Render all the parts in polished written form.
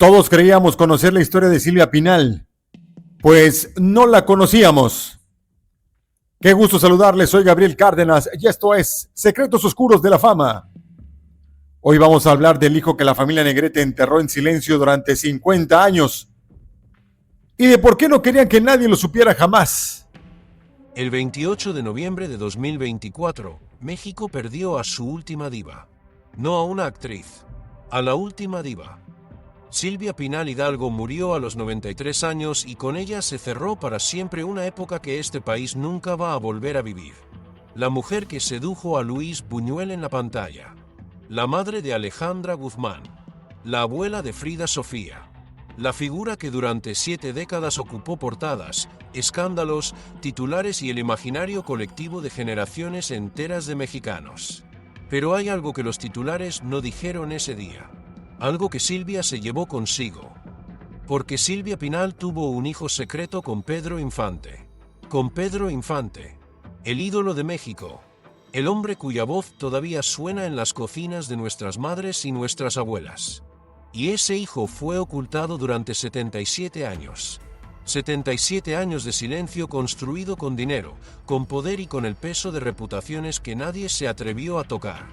Todos creíamos conocer la historia de Silvia Pinal, pues no la conocíamos. Qué gusto saludarles, soy Gabriel Cárdenas y esto es Secretos Oscuros de la Fama. Hoy vamos a hablar del hijo que la familia Negrete enterró en silencio durante 50 años y de por qué no querían que nadie lo supiera jamás. El 28 de noviembre de 2024, México perdió a su última diva. No a una actriz, a la última diva. Silvia Pinal Hidalgo murió a los 93 años y con ella se cerró para siempre una época que este país nunca va a volver a vivir. La mujer que sedujo a Luis Buñuel en la pantalla. La madre de Alejandra Guzmán. La abuela de Frida Sofía. La figura que durante 7 décadas ocupó portadas, escándalos, titulares y el imaginario colectivo de generaciones enteras de mexicanos. Pero hay algo que los titulares no dijeron ese día. Algo que Silvia se llevó consigo. Porque Silvia Pinal tuvo un hijo secreto con Pedro Infante. Con Pedro Infante, el ídolo de México. El hombre cuya voz todavía suena en las cocinas de nuestras madres y nuestras abuelas. Y ese hijo fue ocultado durante 77 años. 77 años de silencio construido con dinero, con poder y con el peso de reputaciones que nadie se atrevió a tocar.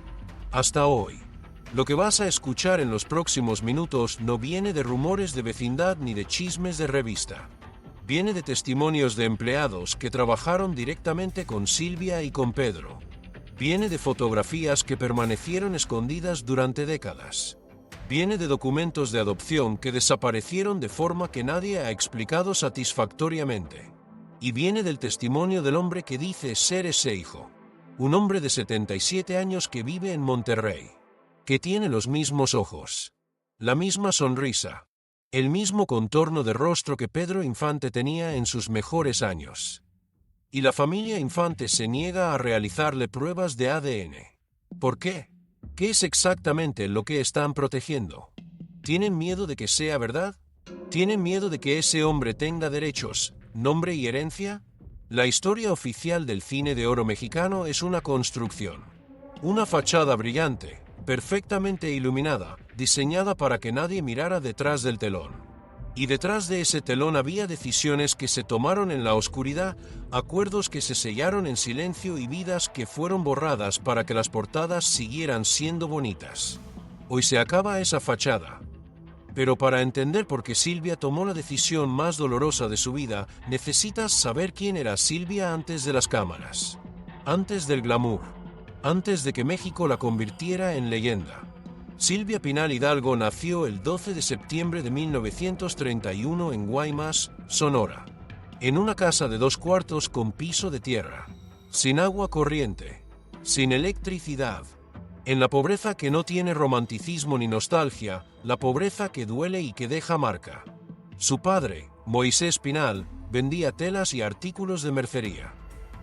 Hasta hoy. Lo que vas a escuchar en los próximos minutos no viene de rumores de vecindad ni de chismes de revista. Viene de testimonios de empleados que trabajaron directamente con Silvia y con Pedro. Viene de fotografías que permanecieron escondidas durante décadas. Viene de documentos de adopción que desaparecieron de forma que nadie ha explicado satisfactoriamente. Y viene del testimonio del hombre que dice ser ese hijo. Un hombre de 77 años que vive en Monterrey. Que tiene los mismos ojos, la misma sonrisa, el mismo contorno de rostro que Pedro Infante tenía en sus mejores años. Y la familia Infante se niega a realizarle pruebas de ADN. ¿Por qué? ¿Qué es exactamente lo que están protegiendo? ¿Tienen miedo de que sea verdad? ¿Tienen miedo de que ese hombre tenga derechos, nombre y herencia? La historia oficial del cine de oro mexicano es una construcción. Una fachada brillante, perfectamente iluminada, diseñada para que nadie mirara detrás del telón. Y detrás de ese telón había decisiones que se tomaron en la oscuridad, acuerdos que se sellaron en silencio y vidas que fueron borradas para que las portadas siguieran siendo bonitas. Hoy se acaba esa fachada. Pero para entender por qué Silvia tomó la decisión más dolorosa de su vida, necesitas saber quién era Silvia antes de las cámaras. Antes del glamour. Antes de que México la convirtiera en leyenda. Silvia Pinal Hidalgo nació el 12 de septiembre de 1931 en Guaymas, Sonora. En una casa de 2 cuartos con piso de tierra. Sin agua corriente. Sin electricidad. En la pobreza que no tiene romanticismo ni nostalgia, la pobreza que duele y que deja marca. Su padre, Moisés Pinal, vendía telas y artículos de mercería.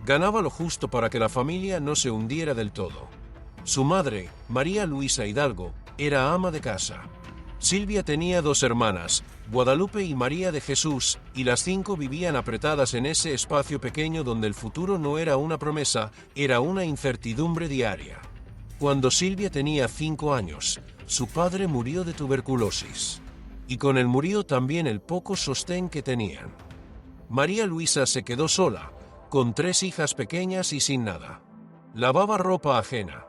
Ganaba lo justo para que la familia no se hundiera del todo. Su madre, María Luisa Hidalgo, era ama de casa. Silvia tenía 2 hermanas, Guadalupe y María de Jesús, y las 5 vivían apretadas en ese espacio pequeño donde el futuro no era una promesa, era una incertidumbre diaria. Cuando Silvia tenía 5 años, su padre murió de tuberculosis. Y con él murió también el poco sostén que tenían. María Luisa se quedó sola, con 3 hijas pequeñas y sin nada. Lavaba ropa ajena.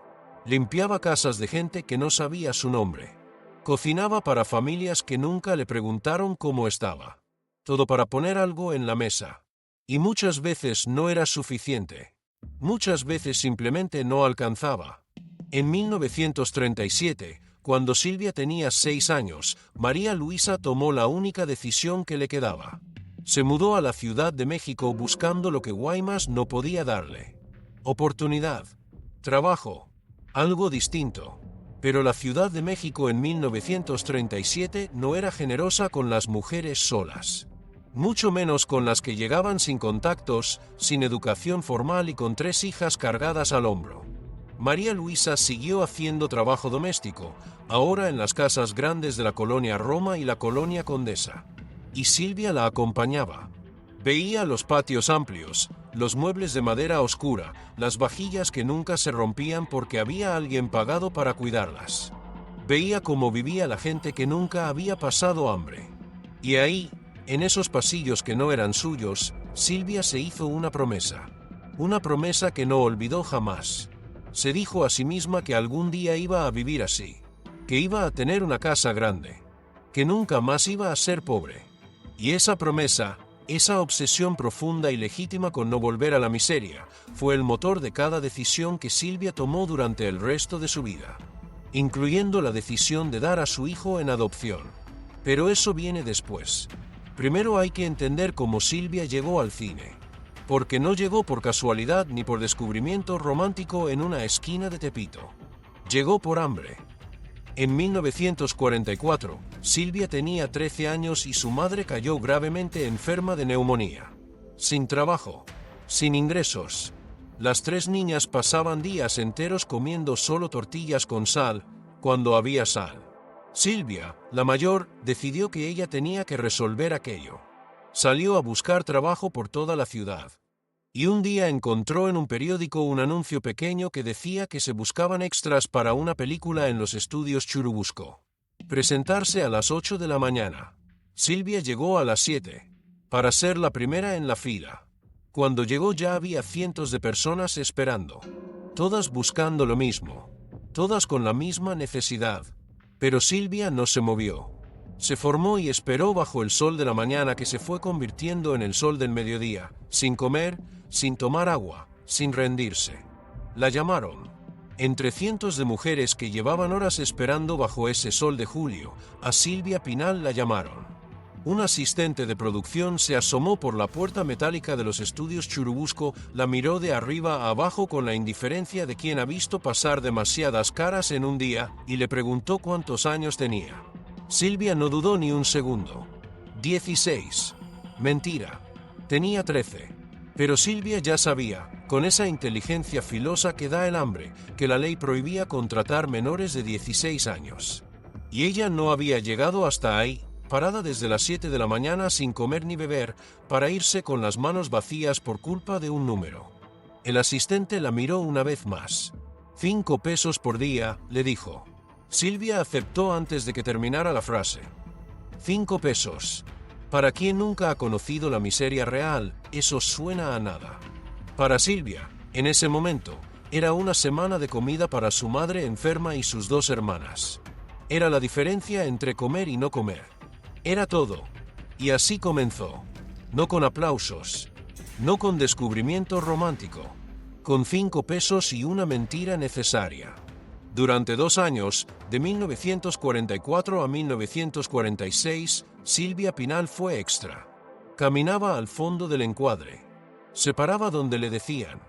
Limpiaba casas de gente que no sabía su nombre. Cocinaba para familias que nunca le preguntaron cómo estaba. Todo para poner algo en la mesa. Y muchas veces no era suficiente. Muchas veces simplemente no alcanzaba. En 1937, cuando Silvia tenía 6 años, María Luisa tomó la única decisión que le quedaba. Se mudó a la Ciudad de México buscando lo que Guaymas no podía darle. Oportunidad. Trabajo. Algo distinto. Pero la Ciudad de México en 1937 no era generosa con las mujeres solas. Mucho menos con las que llegaban sin contactos, sin educación formal y con 3 hijas cargadas al hombro. María Luisa siguió haciendo trabajo doméstico, ahora en las casas grandes de la colonia Roma y la colonia Condesa. Y Silvia la acompañaba. Veía los patios amplios, los muebles de madera oscura, las vajillas que nunca se rompían porque había alguien pagado para cuidarlas. Veía cómo vivía la gente que nunca había pasado hambre. Y ahí, en esos pasillos que no eran suyos, Silvia se hizo una promesa. Una promesa que no olvidó jamás. Se dijo a sí misma que algún día iba a vivir así, que iba a tener una casa grande, que nunca más iba a ser pobre. Y esa promesa, esa obsesión profunda y legítima con no volver a la miseria, fue el motor de cada decisión que Silvia tomó durante el resto de su vida, incluyendo la decisión de dar a su hijo en adopción. Pero eso viene después. Primero hay que entender cómo Silvia llegó al cine. Porque no llegó por casualidad ni por descubrimiento romántico en una esquina de Tepito. Llegó por hambre. En 1944, Silvia tenía 13 años y su madre cayó gravemente enferma de neumonía. Sin trabajo, sin ingresos. Las 3 niñas pasaban días enteros comiendo solo tortillas con sal, cuando había sal. Silvia, la mayor, decidió que ella tenía que resolver aquello. Salió a buscar trabajo por toda la ciudad. Y un día encontró en un periódico un anuncio pequeño que decía que se buscaban extras para una película en los estudios Churubusco. Presentarse a las 8 de la mañana. Silvia llegó a las 7, para ser la primera en la fila. Cuando llegó ya había cientos de personas esperando. Todas buscando lo mismo. Todas con la misma necesidad. Pero Silvia no se movió. Se formó y esperó bajo el sol de la mañana que se fue convirtiendo en el sol del mediodía, sin comer, sin tomar agua, sin rendirse. La llamaron. Entre cientos de mujeres que llevaban horas esperando bajo ese sol de julio, a Silvia Pinal la llamaron. Un asistente de producción se asomó por la puerta metálica de los estudios Churubusco, la miró de arriba a abajo con la indiferencia de quien ha visto pasar demasiadas caras en un día, y le preguntó cuántos años tenía. Silvia no dudó ni un segundo. 16. Mentira. Tenía 13. Pero Silvia ya sabía, con esa inteligencia filosa que da el hambre, que la ley prohibía contratar menores de 16 años. Y ella no había llegado hasta ahí, parada desde las 7 de la mañana sin comer ni beber, para irse con las manos vacías por culpa de un número. El asistente la miró una vez más. 5 pesos por día, le dijo. Silvia aceptó antes de que terminara la frase. 5 pesos. Para quien nunca ha conocido la miseria real, eso suena a nada. Para Silvia, en ese momento, era una semana de comida para su madre enferma y sus 2 hermanas. Era la diferencia entre comer y no comer. Era todo. Y así comenzó. No con aplausos. No con descubrimiento romántico. Con 5 pesos y una mentira necesaria. Durante 2 años, de 1944 a 1946, Silvia Pinal fue extra. Caminaba al fondo del encuadre. Se paraba donde le decían.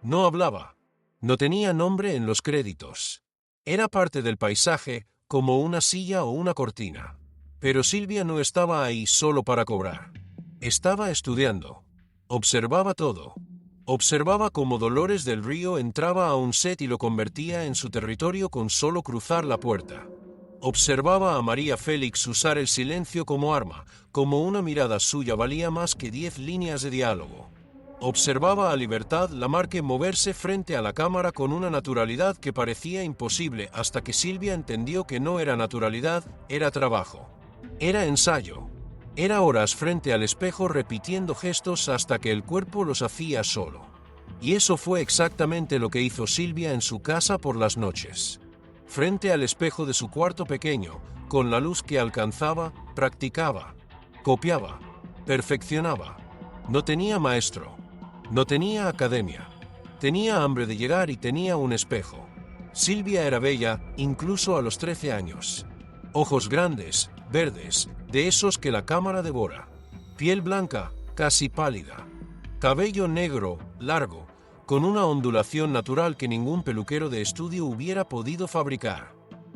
No hablaba. No tenía nombre en los créditos. Era parte del paisaje, como una silla o una cortina. Pero Silvia no estaba ahí solo para cobrar. Estaba estudiando. Observaba todo. Observaba cómo Dolores del Río entraba a un set y lo convertía en su territorio con solo cruzar la puerta. Observaba a María Félix usar el silencio como arma, como una mirada suya valía más que 10 líneas de diálogo. Observaba a Libertad Lamarque moverse frente a la cámara con una naturalidad que parecía imposible hasta que Silvia entendió que no era naturalidad, era trabajo. Era ensayo. Era horas frente al espejo repitiendo gestos hasta que el cuerpo los hacía solo. Y eso fue exactamente lo que hizo Silvia en su casa por las noches. Frente al espejo de su cuarto pequeño, con la luz que alcanzaba, practicaba, copiaba, perfeccionaba. No tenía maestro. No tenía academia. Tenía hambre de llegar y tenía un espejo. Silvia era bella, incluso a los 13 años. Ojos grandes, verdes, de esos que la cámara devora. Piel blanca, casi pálida. Cabello negro, largo, con una ondulación natural que ningún peluquero de estudio hubiera podido fabricar.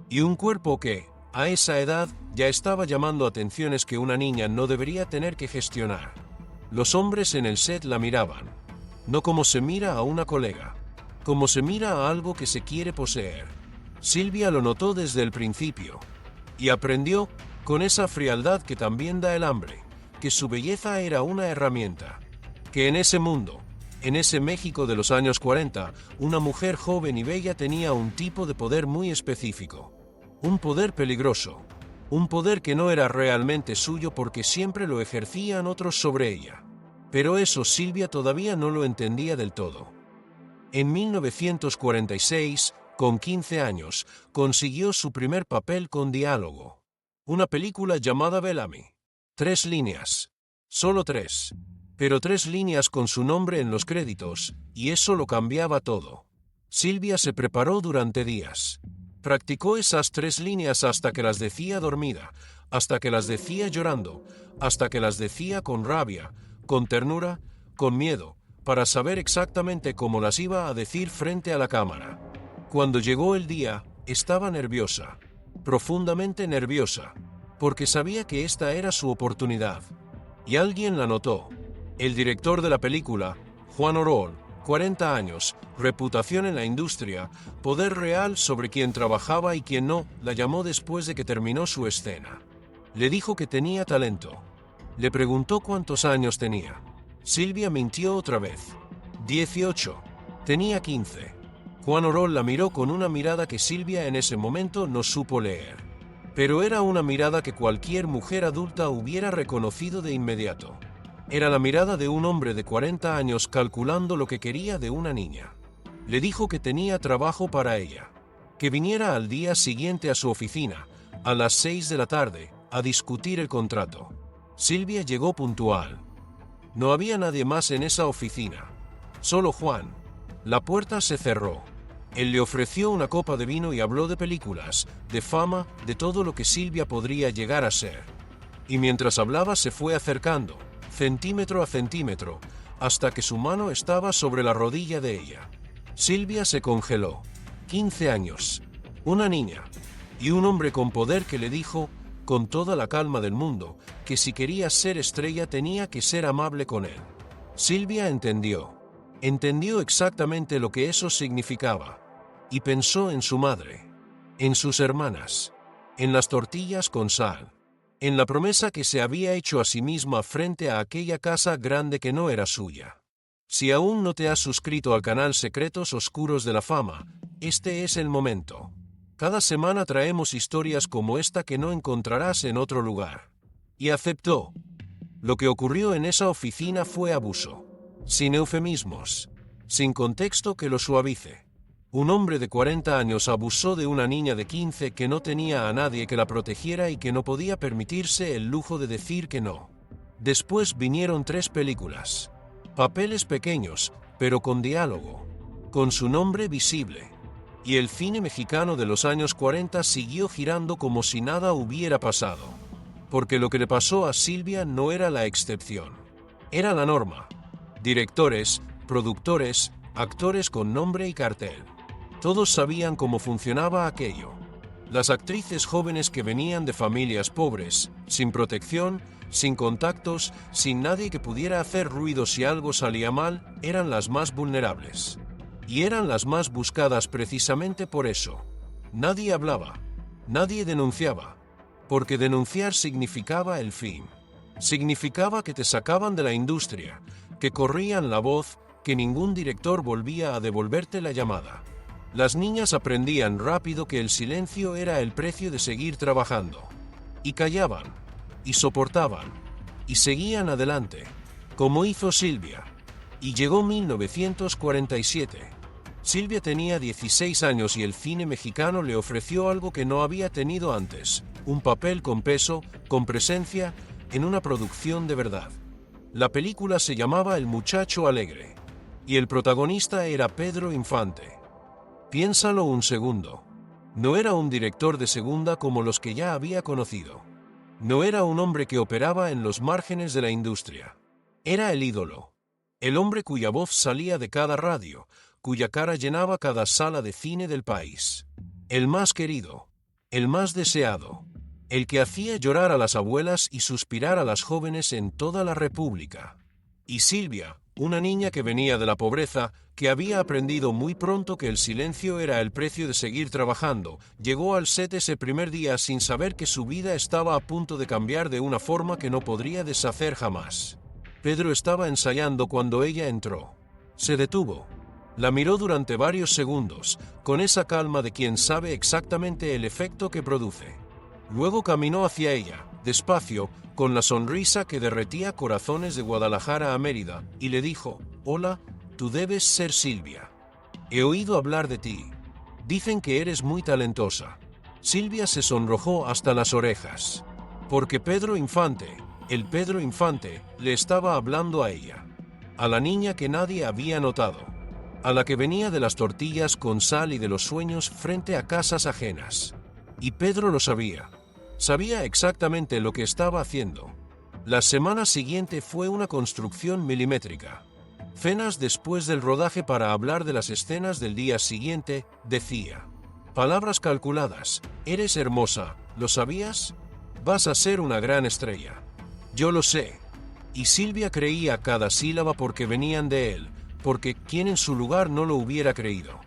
Y un cuerpo que, a esa edad, ya estaba llamando atenciones que una niña no debería tener que gestionar. Los hombres en el set la miraban. No como se mira a una colega. Como se mira a algo que se quiere poseer. Silvia lo notó desde el principio. Y aprendió, con esa frialdad que también da el hambre, que su belleza era una herramienta. Que en ese mundo, en ese México de los años 40, una mujer joven y bella tenía un tipo de poder muy específico. Un poder peligroso. Un poder que no era realmente suyo porque siempre lo ejercían otros sobre ella. Pero eso Silvia todavía no lo entendía del todo. En 1946, con 15 años, consiguió su primer papel con diálogo. Una película llamada Bellamy. 3 líneas. Solo 3. Pero 3 líneas con su nombre en los créditos, y eso lo cambiaba todo. Silvia se preparó durante días. Practicó esas 3 líneas hasta que las decía dormida, hasta que las decía llorando, hasta que las decía con rabia, con ternura, con miedo, para saber exactamente cómo las iba a decir frente a la cámara. Cuando llegó el día, estaba nerviosa, profundamente nerviosa, porque sabía que esta era su oportunidad. Y alguien la notó. El director de la película, Juan Orol, 40 años, reputación en la industria, poder real sobre quien trabajaba y quien no, la llamó después de que terminó su escena. Le dijo que tenía talento. Le preguntó cuántos años tenía. Silvia mintió otra vez. 18. Tenía 15. Juan Orol la miró con una mirada que Silvia en ese momento no supo leer. Pero era una mirada que cualquier mujer adulta hubiera reconocido de inmediato. Era la mirada de un hombre de 40 años calculando lo que quería de una niña. Le dijo que tenía trabajo para ella, que viniera al día siguiente a su oficina, a las 6 de la tarde, a discutir el contrato. Silvia llegó puntual. No había nadie más en esa oficina. Solo Juan. La puerta se cerró. Él le ofreció una copa de vino y habló de películas, de fama, de todo lo que Silvia podría llegar a ser. Y mientras hablaba se fue acercando, centímetro a centímetro, hasta que su mano estaba sobre la rodilla de ella. Silvia se congeló. 15 años. Una niña. Y un hombre con poder que le dijo, con toda la calma del mundo, que si quería ser estrella tenía que ser amable con él. Silvia entendió. Entendió exactamente lo que eso significaba. Y pensó en su madre, en sus hermanas, en las tortillas con sal, en la promesa que se había hecho a sí misma frente a aquella casa grande que no era suya. Si aún no te has suscrito al canal Secretos Oscuros de la Fama, este es el momento. Cada semana traemos historias como esta que no encontrarás en otro lugar. Y aceptó. Lo que ocurrió en esa oficina fue abuso. Sin eufemismos. Sin contexto que lo suavice. Un hombre de 40 años abusó de una niña de 15 que no tenía a nadie que la protegiera y que no podía permitirse el lujo de decir que no. Después vinieron 3 películas. Papeles pequeños, pero con diálogo. Con su nombre visible. Y el cine mexicano de los años 40 siguió girando como si nada hubiera pasado. Porque lo que le pasó a Silvia no era la excepción. Era la norma. Directores, productores, actores con nombre y cartel. Todos sabían cómo funcionaba aquello. Las actrices jóvenes que venían de familias pobres, sin protección, sin contactos, sin nadie que pudiera hacer ruido si algo salía mal, eran las más vulnerables. Y eran las más buscadas precisamente por eso. Nadie hablaba, nadie denunciaba, porque denunciar significaba el fin. Significaba que te sacaban de la industria, que corrían la voz, que ningún director volvía a devolverte la llamada. Las niñas aprendían rápido que el silencio era el precio de seguir trabajando. Y callaban, y soportaban, y seguían adelante, como hizo Silvia. Y llegó 1947. Silvia tenía 16 años y el cine mexicano le ofreció algo que no había tenido antes, un papel con peso, con presencia, en una producción de verdad. La película se llamaba El muchacho alegre, y el protagonista era Pedro Infante. Piénsalo un segundo. No era un director de segunda como los que ya había conocido. No era un hombre que operaba en los márgenes de la industria. Era el ídolo. El hombre cuya voz salía de cada radio, cuya cara llenaba cada sala de cine del país. El más querido. El más deseado. El que hacía llorar a las abuelas y suspirar a las jóvenes en toda la República. Y Silvia, una niña que venía de la pobreza, que había aprendido muy pronto que el silencio era el precio de seguir trabajando, llegó al set ese primer día sin saber que su vida estaba a punto de cambiar de una forma que no podría deshacer jamás. Pedro estaba ensayando cuando ella entró. Se detuvo. La miró durante varios segundos, con esa calma de quien sabe exactamente el efecto que produce. Luego caminó hacia ella, despacio, con la sonrisa que derretía corazones de Guadalajara a Mérida, y le dijo: «Hola, tú debes ser Silvia. He oído hablar de ti. Dicen que eres muy talentosa». Silvia se sonrojó hasta las orejas. Porque Pedro Infante, el Pedro Infante, le estaba hablando a ella. A la niña que nadie había notado. A la que venía de las tortillas con sal y de los sueños frente a casas ajenas. Y Pedro lo sabía. Sabía exactamente lo que estaba haciendo. La semana siguiente fue una construcción milimétrica. Cenas después del rodaje para hablar de las escenas del día siguiente, decía: palabras calculadas, eres hermosa, ¿lo sabías? Vas a ser una gran estrella. Yo lo sé. Y Silvia creía cada sílaba porque venían de él, porque ¿quién en su lugar no lo hubiera creído?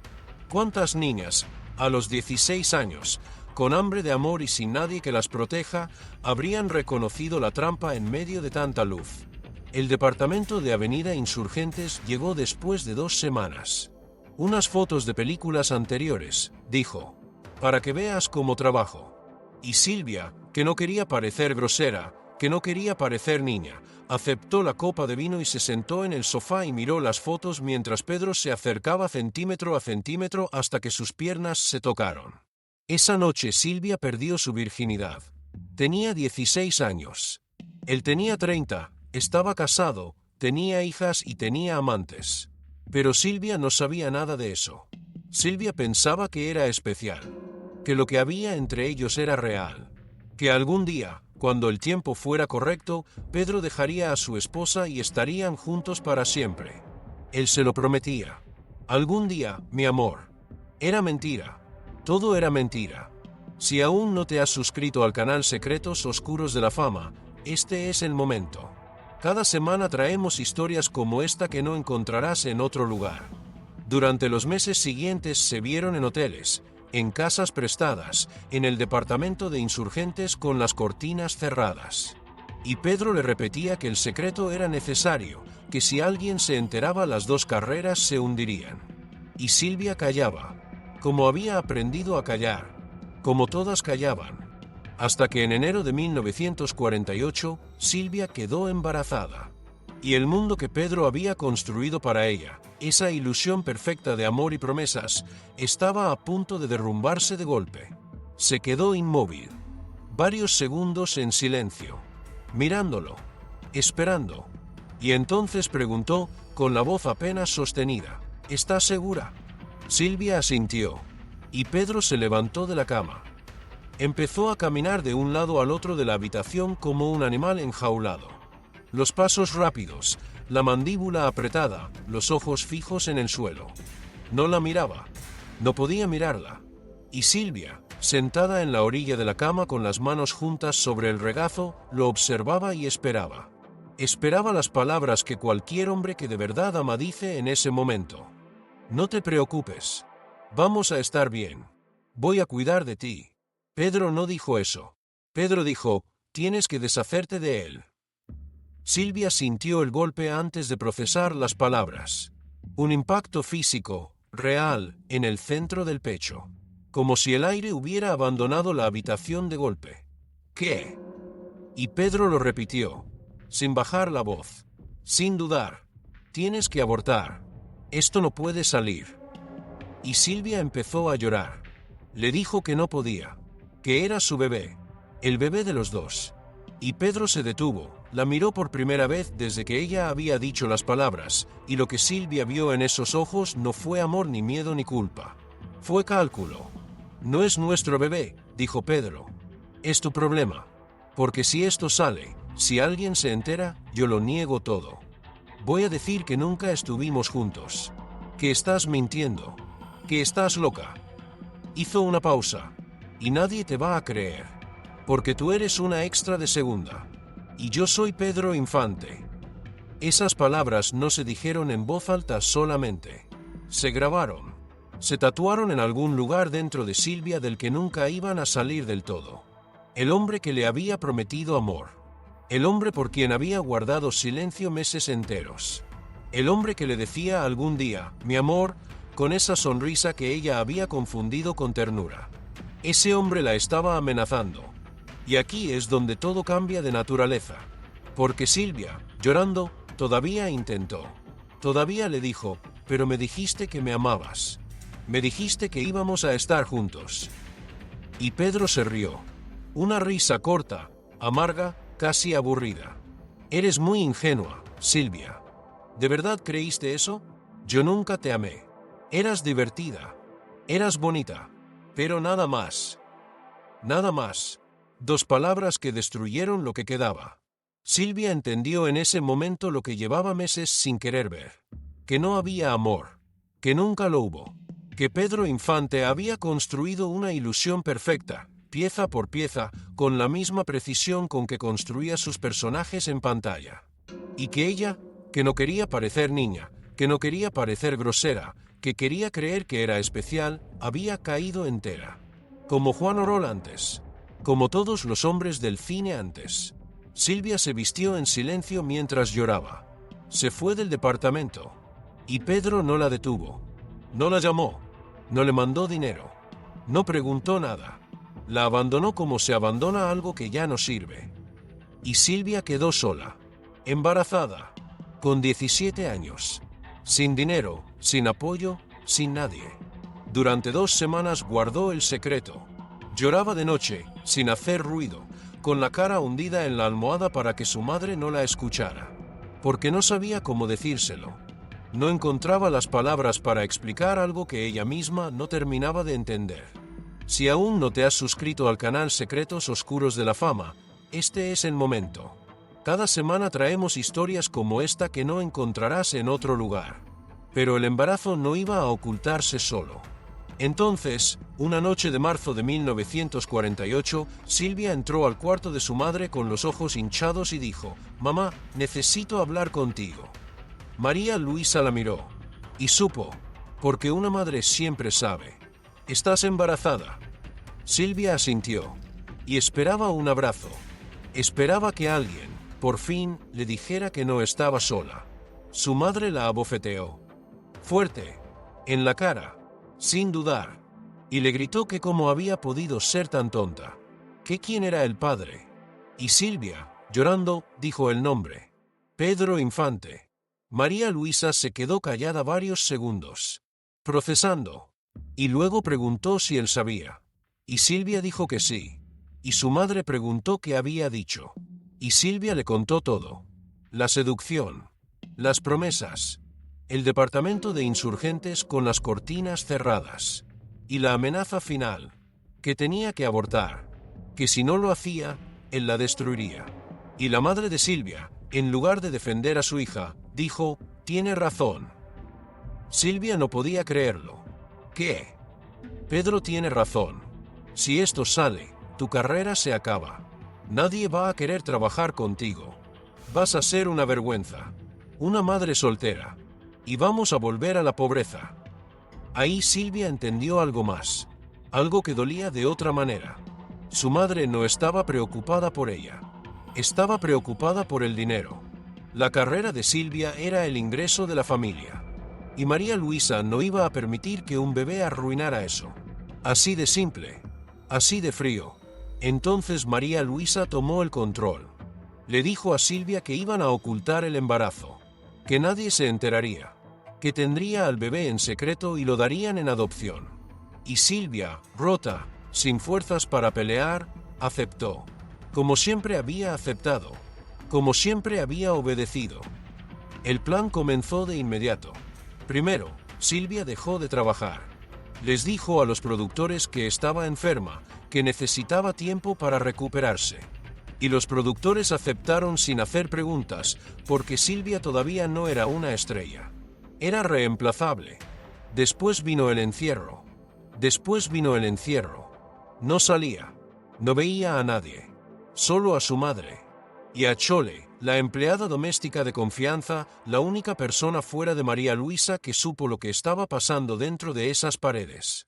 ¿Cuántas niñas, a los 16 años, con hambre de amor y sin nadie que las proteja, habrían reconocido la trampa en medio de tanta luz? El departamento de Avenida Insurgentes llegó después de 2 semanas. Unas fotos de películas anteriores, dijo, para que veas cómo trabajo. Y Silvia, que no quería parecer grosera, que no quería parecer niña, aceptó la copa de vino y se sentó en el sofá y miró las fotos mientras Pedro se acercaba centímetro a centímetro hasta que sus piernas se tocaron. Esa noche Silvia perdió su virginidad. Tenía 16 años. Él tenía 30, estaba casado, tenía hijas y tenía amantes. Pero Silvia no sabía nada de eso. Silvia pensaba que era especial, que lo que había entre ellos era real, que algún día, cuando el tiempo fuera correcto, Pedro dejaría a su esposa y estarían juntos para siempre. Él se lo prometía. Algún día, mi amor. Era mentira. Todo era mentira. Si aún no te has suscrito al canal Secretos Oscuros de la Fama, este es el momento. Cada semana traemos historias como esta que no encontrarás en otro lugar. Durante los meses siguientes se vieron en hoteles, en casas prestadas, en el departamento de Insurgentes con las cortinas cerradas. Y Pedro le repetía que el secreto era necesario, que si alguien se enteraba las 2 carreras se hundirían. Y Silvia callaba, como había aprendido a callar, como todas callaban. Hasta que en enero de 1948, Silvia quedó embarazada. Y el mundo que Pedro había construido para ella, esa ilusión perfecta de amor y promesas, estaba a punto de derrumbarse de golpe. Se quedó inmóvil, varios segundos en silencio, mirándolo, esperando. Y entonces preguntó, con la voz apenas sostenida, ¿estás segura? Silvia asintió, y Pedro se levantó de la cama. Empezó a caminar de un lado al otro de la habitación como un animal enjaulado. Los pasos rápidos, la mandíbula apretada, los ojos fijos en el suelo. No la miraba, no podía mirarla. Y Silvia, sentada en la orilla de la cama con las manos juntas sobre el regazo, lo observaba y esperaba. Esperaba las palabras que cualquier hombre que de verdad ama dice en ese momento. No te preocupes. Vamos a estar bien. Voy a cuidar de ti. Pedro no dijo eso. Pedro dijo, tienes que deshacerte de él. Silvia sintió el golpe antes de procesar las palabras. Un impacto físico, real, en el centro del pecho. Como si el aire hubiera abandonado la habitación de golpe. ¿Qué? Y Pedro lo repitió, sin bajar la voz, sin dudar. Tienes que abortar. Esto no puede salir. Y Silvia empezó a llorar. Le dijo que no podía, que era su bebé, el bebé de los dos. Y Pedro se detuvo, la miró por primera vez desde que ella había dicho las palabras, y lo que Silvia vio en esos ojos no fue amor ni miedo ni culpa. Fue cálculo. No es nuestro bebé, dijo Pedro. Es tu problema. Porque si esto sale, si alguien se entera, yo lo niego todo. Voy a decir que nunca estuvimos juntos. Que estás mintiendo. Que estás loca. Hizo una pausa. Y nadie te va a creer. Porque tú eres una extra de segunda. Y yo soy Pedro Infante. Esas palabras no se dijeron en voz alta solamente. Se grabaron. Se tatuaron en algún lugar dentro de Silvia del que nunca iban a salir del todo. El hombre que le había prometido amor. El hombre por quien había guardado silencio meses enteros. El hombre que le decía algún día, mi amor, con esa sonrisa que ella había confundido con ternura. Ese hombre la estaba amenazando. Y aquí es donde todo cambia de naturaleza. Porque Silvia, llorando, todavía intentó. Todavía le dijo, pero me dijiste que me amabas. Me dijiste que íbamos a estar juntos. Y Pedro se rió. Una risa corta, amarga, casi aburrida. Eres muy ingenua, Silvia. ¿De verdad creíste eso? Yo nunca te amé. Eras divertida. Eras bonita. Pero nada más. Nada más. Dos palabras que destruyeron lo que quedaba. Silvia entendió en ese momento lo que llevaba meses sin querer ver. Que no había amor. Que nunca lo hubo. Que Pedro Infante había construido una ilusión perfecta, pieza por pieza, con la misma precisión con que construía sus personajes en pantalla. Y que ella, que no quería parecer niña, que no quería parecer grosera, que quería creer que era especial, había caído entera. Como Juan Orol antes. Como todos los hombres del cine antes. Silvia se vistió en silencio mientras lloraba. Se fue del departamento. Y Pedro no la detuvo. No la llamó. No le mandó dinero. No preguntó nada. La abandonó como se abandona algo que ya no sirve. Y Silvia quedó sola. Embarazada. Con 17 años. Sin dinero, sin apoyo, sin nadie. Durante 2 semanas guardó el secreto. Lloraba de noche, sin hacer ruido, con la cara hundida en la almohada para que su madre no la escuchara. Porque no sabía cómo decírselo. No encontraba las palabras para explicar algo que ella misma no terminaba de entender. Si aún no te has suscrito al canal Secretos Oscuros de la Fama, este es el momento. Cada semana traemos historias como esta que no encontrarás en otro lugar. Pero el embarazo no iba a ocultarse solo. Entonces, una noche de marzo de 1948, Silvia entró al cuarto de su madre con los ojos hinchados y dijo, «Mamá, necesito hablar contigo». María Luisa la miró. Y supo, porque una madre siempre sabe. «¿Estás embarazada?» Silvia asintió. Y esperaba un abrazo. Esperaba que alguien, por fin, le dijera que no estaba sola. Su madre la abofeteó. Fuerte. En la cara. Sin dudar. Y le gritó que cómo había podido ser tan tonta. Que quién era el padre. Y Silvia, llorando, dijo el nombre. Pedro Infante. María Luisa se quedó callada varios segundos. Procesando. Y luego preguntó si él sabía. Y Silvia dijo que sí. Y su madre preguntó qué había dicho. Y Silvia le contó todo. La seducción. Las promesas. El departamento de insurgentes con las cortinas cerradas. Y la amenaza final. Que tenía que abortar. Que si no lo hacía, él la destruiría. Y la madre de Silvia, en lugar de defender a su hija, dijo, «Tiene razón». Silvia no podía creerlo. ¿Qué? Pedro tiene razón. Si esto sale, tu carrera se acaba. Nadie va a querer trabajar contigo. Vas a ser una vergüenza. Una madre soltera. Y vamos a volver a la pobreza. Ahí Silvia entendió algo más. Algo que dolía de otra manera. Su madre no estaba preocupada por ella. Estaba preocupada por el dinero. La carrera de Silvia era el ingreso de la familia. Y María Luisa no iba a permitir que un bebé arruinara eso. Así de simple. Así de frío. Entonces María Luisa tomó el control. Le dijo a Silvia que iban a ocultar el embarazo. Que nadie se enteraría. Que tendría al bebé en secreto y lo darían en adopción. Y Silvia, rota, sin fuerzas para pelear, aceptó. Como siempre había aceptado. Como siempre había obedecido. El plan comenzó de inmediato. Primero, Silvia dejó de trabajar. Les dijo a los productores que estaba enferma, que necesitaba tiempo para recuperarse. Y los productores aceptaron sin hacer preguntas, porque Silvia todavía no era una estrella. Era reemplazable. Después vino el encierro. Después vino el encierro. No salía. No veía a nadie. Solo a su madre. Y a Chole, la empleada doméstica de confianza, la única persona fuera de María Luisa que supo lo que estaba pasando dentro de esas paredes.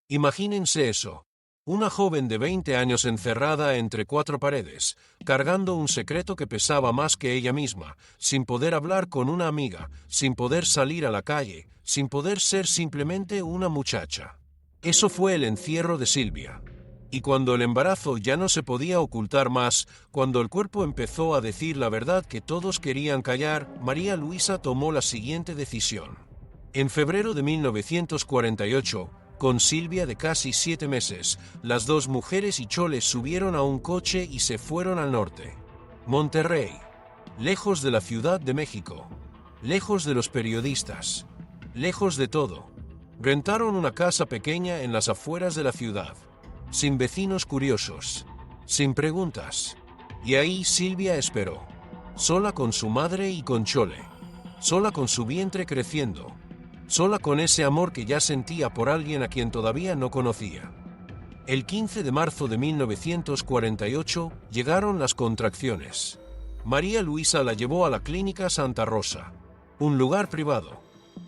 Imagínense eso. Una joven de 20 años encerrada entre cuatro paredes, cargando un secreto que pesaba más que ella misma, sin poder hablar con una amiga, sin poder salir a la calle, sin poder ser simplemente una muchacha. Eso fue el encierro de Silvia. Y cuando el embarazo ya no se podía ocultar más, cuando el cuerpo empezó a decir la verdad que todos querían callar, María Luisa tomó la siguiente decisión. En febrero de 1948, con Silvia de casi 7 meses, las dos mujeres y Chole subieron a un coche y se fueron al norte. Monterrey, lejos de la Ciudad de México, lejos de los periodistas, lejos de todo. Rentaron una casa pequeña en las afueras de la ciudad, sin vecinos curiosos, sin preguntas. Y ahí Silvia esperó, sola con su madre y con Chole, sola con su vientre creciendo, sola con ese amor que ya sentía por alguien a quien todavía no conocía. El 15 de marzo de 1948 llegaron las contracciones. María Luisa la llevó a la Clínica Santa Rosa, un lugar privado,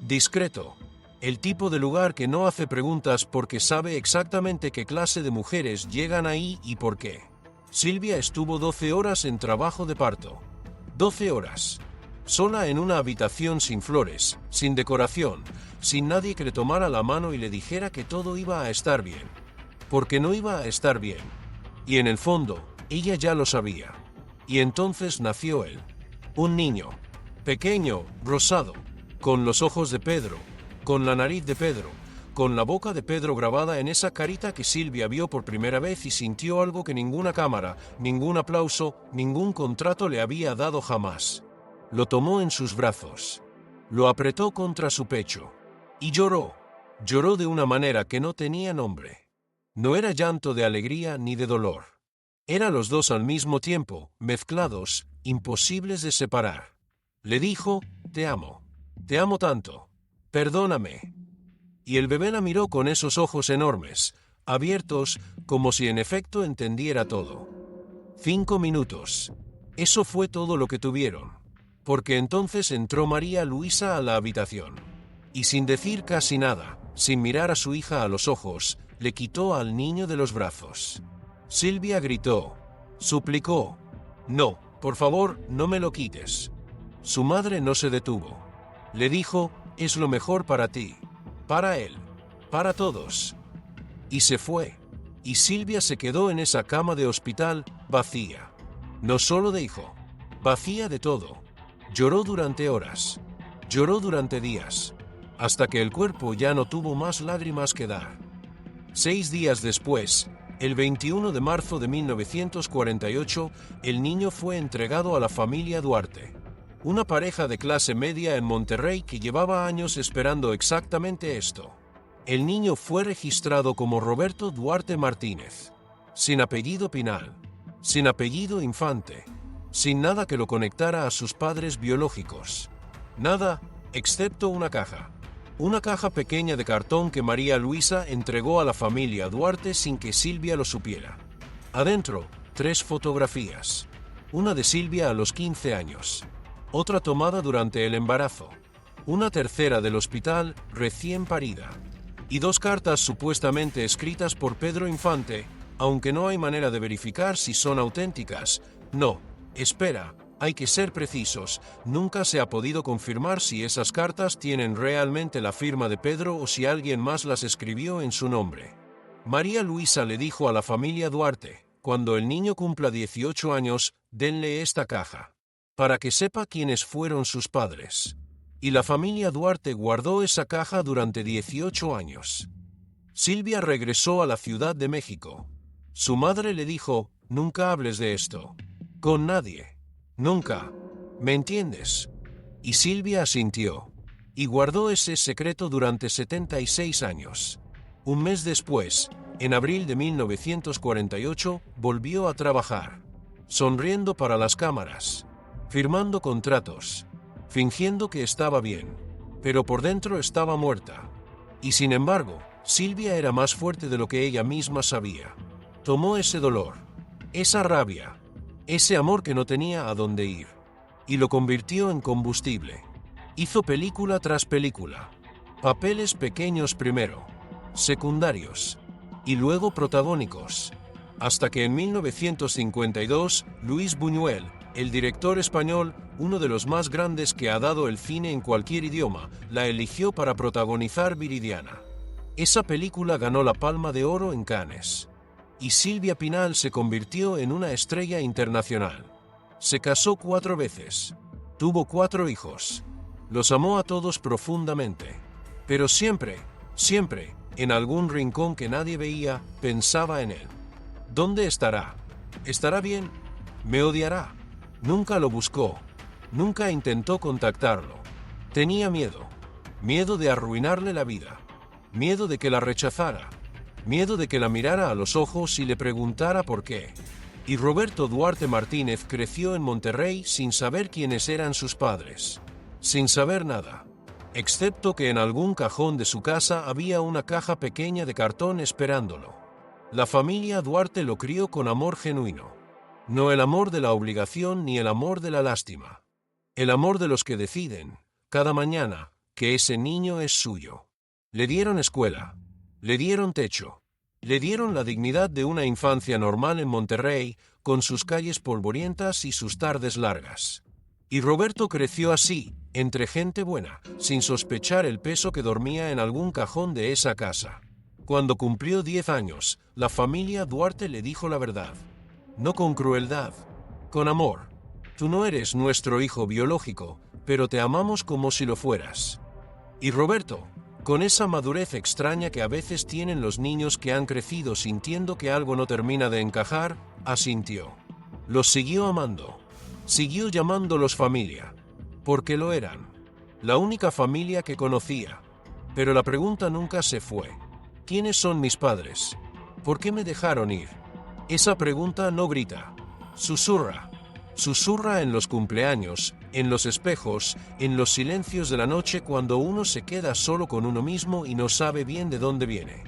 discreto, el tipo de lugar que no hace preguntas porque sabe exactamente qué clase de mujeres llegan ahí y por qué. Silvia estuvo 12 horas en trabajo de parto. 12 horas. Sola en una habitación sin flores, sin decoración, sin nadie que le tomara la mano y le dijera que todo iba a estar bien. Porque no iba a estar bien. Y en el fondo, ella ya lo sabía. Y entonces nació él. Un niño. Pequeño, rosado, con los ojos de Pedro, con la nariz de Pedro, con la boca de Pedro grabada en esa carita que Silvia vio por primera vez y sintió algo que ninguna cámara, ningún aplauso, ningún contrato le había dado jamás. Lo tomó en sus brazos, lo apretó contra su pecho y lloró. Lloró de una manera que no tenía nombre. No era llanto de alegría ni de dolor. Era los dos al mismo tiempo, mezclados, imposibles de separar. Le dijo, te amo tanto, perdóname. Y el bebé la miró con esos ojos enormes, abiertos, como si en efecto entendiera todo. 5 minutos. Eso fue todo lo que tuvieron. Porque entonces entró María Luisa a la habitación. Y sin decir casi nada, sin mirar a su hija a los ojos, le quitó al niño de los brazos. Silvia gritó, suplicó, no, por favor, no me lo quites. Su madre no se detuvo. Le dijo, es lo mejor para ti, para él, para todos. Y se fue. Y Silvia se quedó en esa cama de hospital, vacía. No solo de hijo, vacía de todo. Lloró durante horas, lloró durante días, hasta que el cuerpo ya no tuvo más lágrimas que dar. 6 días después, el 21 de marzo de 1948, el niño fue entregado a la familia Duarte, una pareja de clase media en Monterrey que llevaba años esperando exactamente esto. El niño fue registrado como Roberto Duarte Martínez, sin apellido Pinal, sin apellido Infante, sin nada que lo conectara a sus padres biológicos. Nada, excepto una caja pequeña de cartón que María Luisa entregó a la familia Duarte sin que Silvia lo supiera. Adentro, 3 fotografías. Una de Silvia a los 15 años. Otra tomada durante el embarazo. Una tercera del hospital, recién parida. Y 2 cartas supuestamente escritas por Pedro Infante, aunque no hay manera de verificar si son auténticas. No, espera, hay que ser precisos, nunca se ha podido confirmar si esas cartas tienen realmente la firma de Pedro o si alguien más las escribió en su nombre. María Luisa le dijo a la familia Duarte, cuando el niño cumpla 18 años, denle esta caja, para que sepa quiénes fueron sus padres. Y la familia Duarte guardó esa caja durante 18 años. Silvia regresó a la Ciudad de México. Su madre le dijo, nunca hables de esto. Con nadie. Nunca. ¿Me entiendes? Y Silvia asintió. Y guardó ese secreto durante 76 años. Un mes después, en abril de 1948, volvió a trabajar. Sonriendo para las cámaras. Firmando contratos. Fingiendo que estaba bien. Pero por dentro estaba muerta. Y sin embargo, Silvia era más fuerte de lo que ella misma sabía. Tomó ese dolor, esa rabia, ese amor que no tenía a dónde ir, y lo convirtió en combustible. Hizo película tras película. Papeles pequeños primero, secundarios, y luego protagónicos. Hasta que en 1952, Luis Buñuel, el director español, uno de los más grandes que ha dado el cine en cualquier idioma, la eligió para protagonizar Viridiana. Esa película ganó la Palma de Oro en Cannes. Y Silvia Pinal se convirtió en una estrella internacional. Se casó 4 veces. Tuvo 4 hijos. Los amó a todos profundamente. Pero siempre, en algún rincón que nadie veía, pensaba en él. ¿Dónde estará? ¿Estará bien? ¿Me odiará? Nunca lo buscó. Nunca intentó contactarlo. Tenía miedo. Miedo de arruinarle la vida. Miedo de que la rechazara. Miedo de que la mirara a los ojos y le preguntara por qué. Y Roberto Duarte Martínez creció en Monterrey sin saber quiénes eran sus padres. Sin saber nada. Excepto que en algún cajón de su casa había una caja pequeña de cartón esperándolo. La familia Duarte lo crió con amor genuino. No el amor de la obligación ni el amor de la lástima. El amor de los que deciden, cada mañana, que ese niño es suyo. Le dieron escuela. Le dieron techo. Le dieron la dignidad de una infancia normal en Monterrey, con sus calles polvorientas y sus tardes largas. Y Roberto creció así, entre gente buena, sin sospechar el peso que dormía en algún cajón de esa casa. Cuando cumplió 10 años, la familia Duarte le dijo la verdad. No con crueldad, con amor. Tú no eres nuestro hijo biológico, pero te amamos como si lo fueras. Y Roberto, con esa madurez extraña que a veces tienen los niños que han crecido sintiendo que algo no termina de encajar, asintió. Los siguió amando. Siguió llamándolos familia. Porque lo eran. La única familia que conocía. Pero la pregunta nunca se fue. ¿Quiénes son mis padres? ¿Por qué me dejaron ir? Esa pregunta no grita. Susurra. Susurra en los cumpleaños, en los espejos, en los silencios de la noche cuando uno se queda solo con uno mismo y no sabe bien de dónde viene.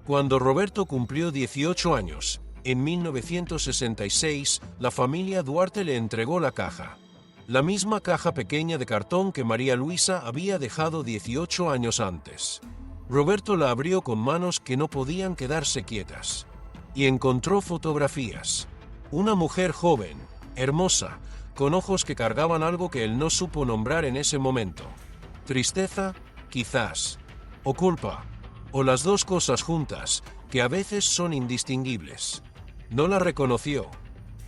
Cuando Roberto cumplió 18 años, en 1966, la familia Duarte le entregó la caja. La misma caja pequeña de cartón que María Luisa había dejado 18 años antes. Roberto la abrió con manos que no podían quedarse quietas. Y encontró fotografías. Una mujer joven, hermosa, con ojos que cargaban algo que él no supo nombrar en ese momento. Tristeza, quizás. O culpa. O las dos cosas juntas, que a veces son indistinguibles. No la reconoció.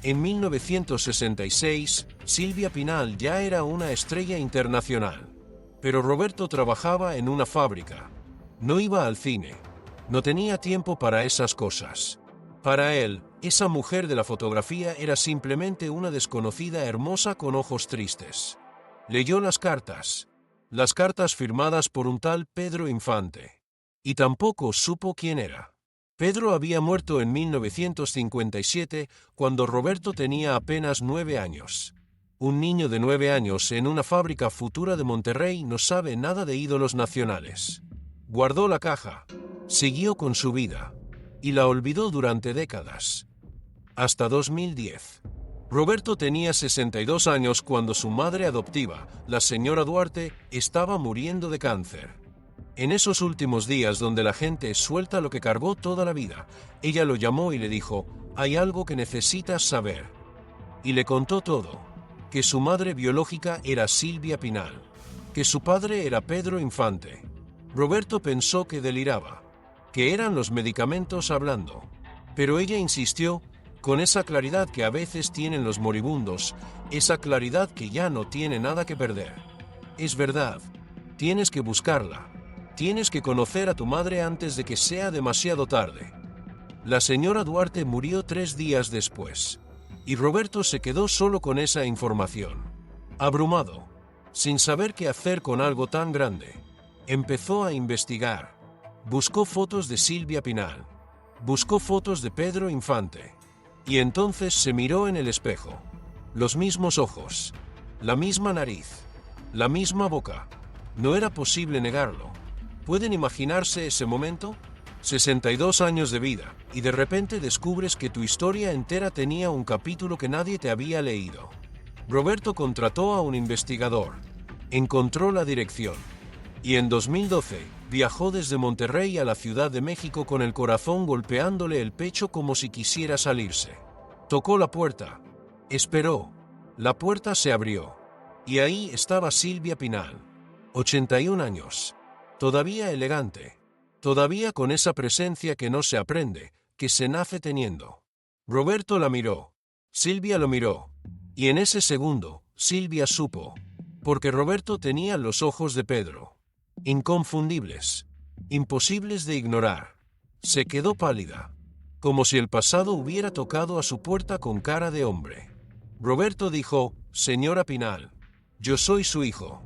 En 1966, Silvia Pinal ya era una estrella internacional. Pero Roberto trabajaba en una fábrica. No iba al cine. No tenía tiempo para esas cosas. Para él, esa mujer de la fotografía era simplemente una desconocida hermosa con ojos tristes. Leyó las cartas firmadas por un tal Pedro Infante. Y tampoco supo quién era. Pedro había muerto en 1957 cuando Roberto tenía apenas 9 años. Un niño de 9 años en una fábrica futura de Monterrey no sabe nada de ídolos nacionales. Guardó la caja, siguió con su vida, y la olvidó durante décadas. Hasta 2010. Roberto tenía 62 años cuando su madre adoptiva, la señora Duarte, estaba muriendo de cáncer. En esos últimos días donde la gente suelta lo que cargó toda la vida, ella lo llamó y le dijo, hay algo que necesitas saber. Y le contó todo, que su madre biológica era Silvia Pinal, que su padre era Pedro Infante. Roberto pensó que deliraba, que eran los medicamentos hablando, pero ella insistió, con esa claridad que a veces tienen los moribundos, esa claridad que ya no tiene nada que perder. Es verdad, tienes que buscarla. Tienes que conocer a tu madre antes de que sea demasiado tarde. La señora Duarte murió 3 días después, y Roberto se quedó solo con esa información. Abrumado, sin saber qué hacer con algo tan grande, empezó a investigar. Buscó fotos de Silvia Pinal, buscó fotos de Pedro Infante, y entonces se miró en el espejo. Los mismos ojos, la misma nariz, la misma boca. No era posible negarlo. ¿Pueden imaginarse ese momento? 62 años de vida, y de repente descubres que tu historia entera tenía un capítulo que nadie te había leído. Roberto contrató a un investigador, encontró la dirección, Y en 2012, viajó desde Monterrey a la Ciudad de México con el corazón golpeándole el pecho como si quisiera salirse. Tocó la puerta. Esperó. La puerta se abrió. Y ahí estaba Silvia Pinal. 81 años. Todavía elegante. Todavía con esa presencia que no se aprende, que se nace teniendo. Roberto la miró. Silvia lo miró. Y en ese segundo, Silvia supo. Porque Roberto tenía los ojos de Pedro. Inconfundibles. Imposibles de ignorar. Se quedó pálida. Como si el pasado hubiera tocado a su puerta con cara de hombre. Roberto dijo: «Señora Pinal, yo soy su hijo».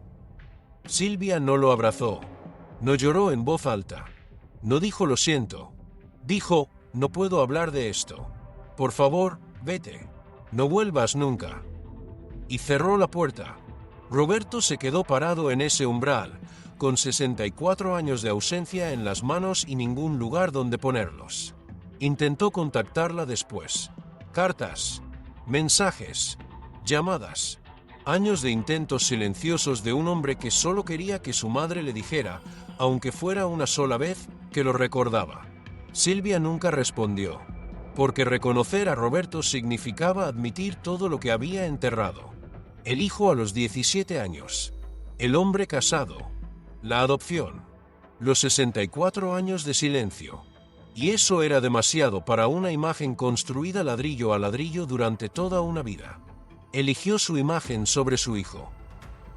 Silvia no lo abrazó. No lloró en voz alta. No dijo «lo siento». Dijo: «No puedo hablar de esto. Por favor, vete. No vuelvas nunca». Y cerró la puerta. Roberto se quedó parado en ese umbral, con 64 años de ausencia en las manos y ningún lugar donde ponerlos. Intentó contactarla después. Cartas, mensajes, llamadas. Años de intentos silenciosos de un hombre que solo quería que su madre le dijera, aunque fuera una sola vez, que lo recordaba. Silvia nunca respondió, porque reconocer a Roberto significaba admitir todo lo que había enterrado. El hijo a los 17 años. El hombre casado. La adopción. Los 64 años de silencio. Y eso era demasiado para una imagen construida ladrillo a ladrillo durante toda una vida. Eligió su imagen sobre su hijo.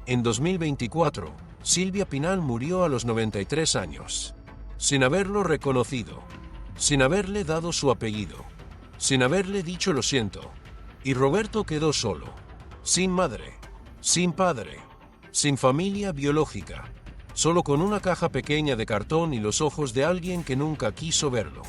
En 2024, Silvia Pinal murió a los 93 años. Sin haberlo reconocido. Sin haberle dado su apellido. Sin haberle dicho «lo siento». Y Roberto quedó solo. Sin madre. Sin padre. Sin familia biológica. Solo con una caja pequeña de cartón y los ojos de alguien que nunca quiso verlo.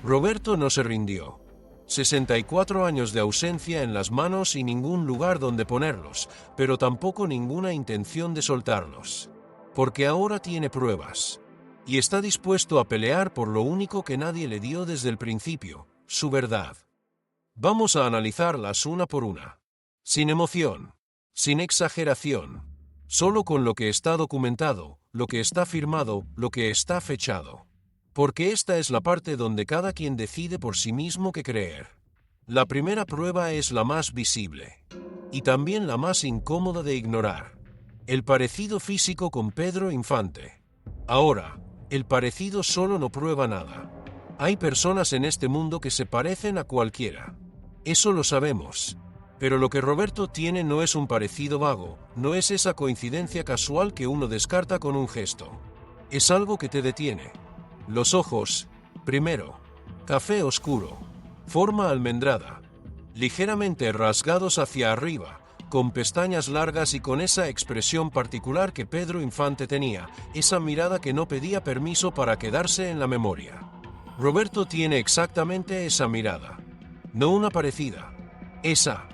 Roberto no se rindió. 64 años de ausencia en las manos y ningún lugar donde ponerlos, pero tampoco ninguna intención de soltarlos. Porque ahora tiene pruebas. Y está dispuesto a pelear por lo único que nadie le dio desde el principio, su verdad. Vamos a analizarlas una por una. Sin emoción. Sin exageración. Solo con lo que está documentado, lo que está firmado, lo que está fechado. Porque esta es la parte donde cada quien decide por sí mismo qué creer. La primera prueba es la más visible. Y también la más incómoda de ignorar. El parecido físico con Pedro Infante. Ahora, el parecido solo no prueba nada. Hay personas en este mundo que se parecen a cualquiera. Eso lo sabemos. Pero lo que Roberto tiene no es un parecido vago, no es esa coincidencia casual que uno descarta con un gesto. Es algo que te detiene. Los ojos, primero. Café oscuro. Forma almendrada. Ligeramente rasgados hacia arriba, con pestañas largas y con esa expresión particular que Pedro Infante tenía, esa mirada que no pedía permiso para quedarse en la memoria. Roberto tiene exactamente esa mirada. No una parecida. Esa.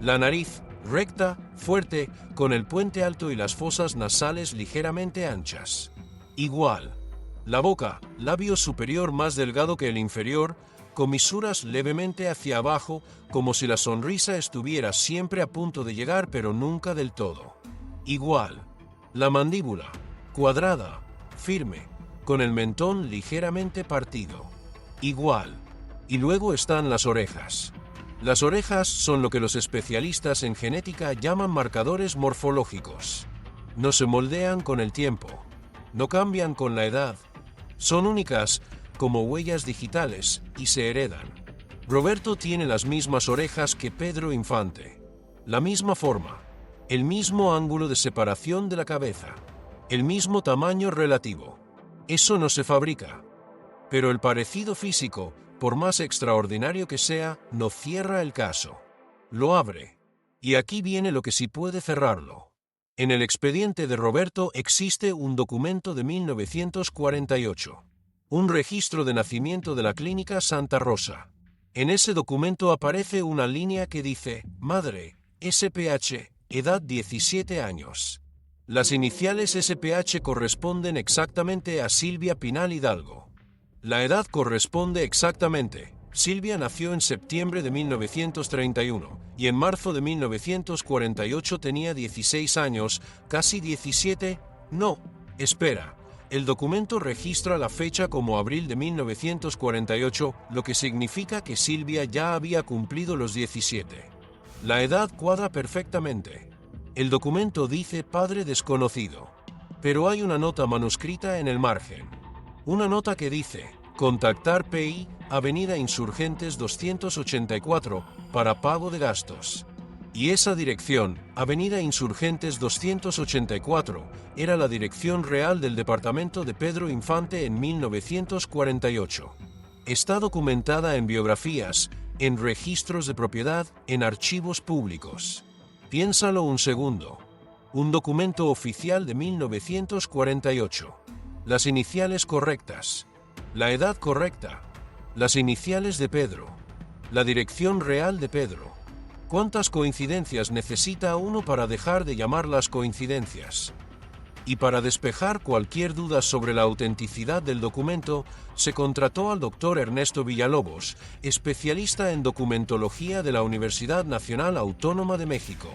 La nariz, recta, fuerte, con el puente alto y las fosas nasales ligeramente anchas. Igual. La boca, labio superior más delgado que el inferior, comisuras levemente hacia abajo, como si la sonrisa estuviera siempre a punto de llegar pero nunca del todo. Igual. La mandíbula, cuadrada, firme, con el mentón ligeramente partido. Igual. Y luego están las orejas. Las orejas son lo que los especialistas en genética llaman marcadores morfológicos. No se moldean con el tiempo. No cambian con la edad. Son únicas como huellas digitales y se heredan. Roberto tiene las mismas orejas que Pedro Infante. La misma forma. El mismo ángulo de separación de la cabeza. El mismo tamaño relativo. Eso no se fabrica. Pero el parecido físico, por más extraordinario que sea, no cierra el caso. Lo abre. Y aquí viene lo que sí puede cerrarlo. En el expediente de Roberto existe un documento de 1948. Un registro de nacimiento de la Clínica Santa Rosa. En ese documento aparece una línea que dice: Madre, SPH, edad 17 años. Las iniciales SPH corresponden exactamente a Silvia Pinal Hidalgo. La edad corresponde exactamente. Silvia nació en septiembre de 1931 y en marzo de 1948 tenía 16 años, casi 17, no, Espera, el documento registra la fecha como abril de 1948, lo que significa que Silvia ya había cumplido los 17. La edad cuadra perfectamente. El documento dice padre desconocido, pero hay una nota manuscrita en el margen. Una nota que dice, contactar PI, Avenida Insurgentes 284, para pago de gastos. Y esa dirección, Avenida Insurgentes 284, era la dirección real del departamento de Pedro Infante en 1948. Está documentada en biografías, en registros de propiedad, en archivos públicos. Piénsalo un segundo. Un documento oficial de 1948. Las iniciales correctas. La edad correcta. Las iniciales de Pedro. La dirección real de Pedro. ¿Cuántas coincidencias necesita uno para dejar de llamarlas coincidencias? Y para despejar cualquier duda sobre la autenticidad del documento, se contrató al doctor Ernesto Villalobos, especialista en documentología de la Universidad Nacional Autónoma de México.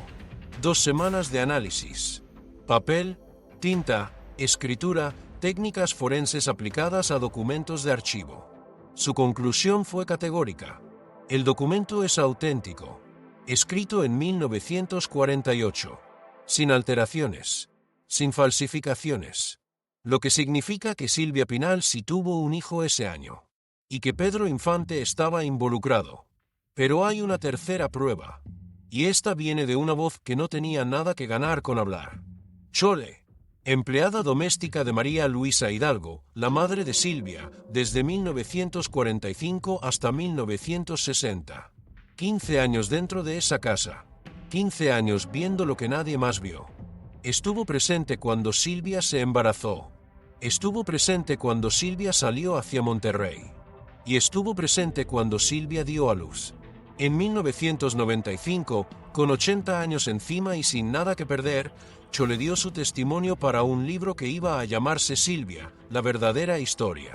2 semanas de análisis. Papel, tinta, escritura, técnicas forenses aplicadas a documentos de archivo. Su conclusión fue categórica. El documento es auténtico. Escrito en 1948. Sin alteraciones. Sin falsificaciones. Lo que significa que Silvia Pinal sí tuvo un hijo ese año. Y que Pedro Infante estaba involucrado. Pero hay una tercera prueba. Y esta viene de una voz que no tenía nada que ganar con hablar. Chole, empleada doméstica de María Luisa Hidalgo, la madre de Silvia, desde 1945 hasta 1960. 15 años dentro de esa casa. 15 años viendo lo que nadie más vio. Estuvo presente cuando Silvia se embarazó. Estuvo presente cuando Silvia salió hacia Monterrey. Y estuvo presente cuando Silvia dio a luz. En 1995, con 80 años encima y sin nada que perder, Chole dio su testimonio para un libro que iba a llamarse Silvia, la verdadera historia.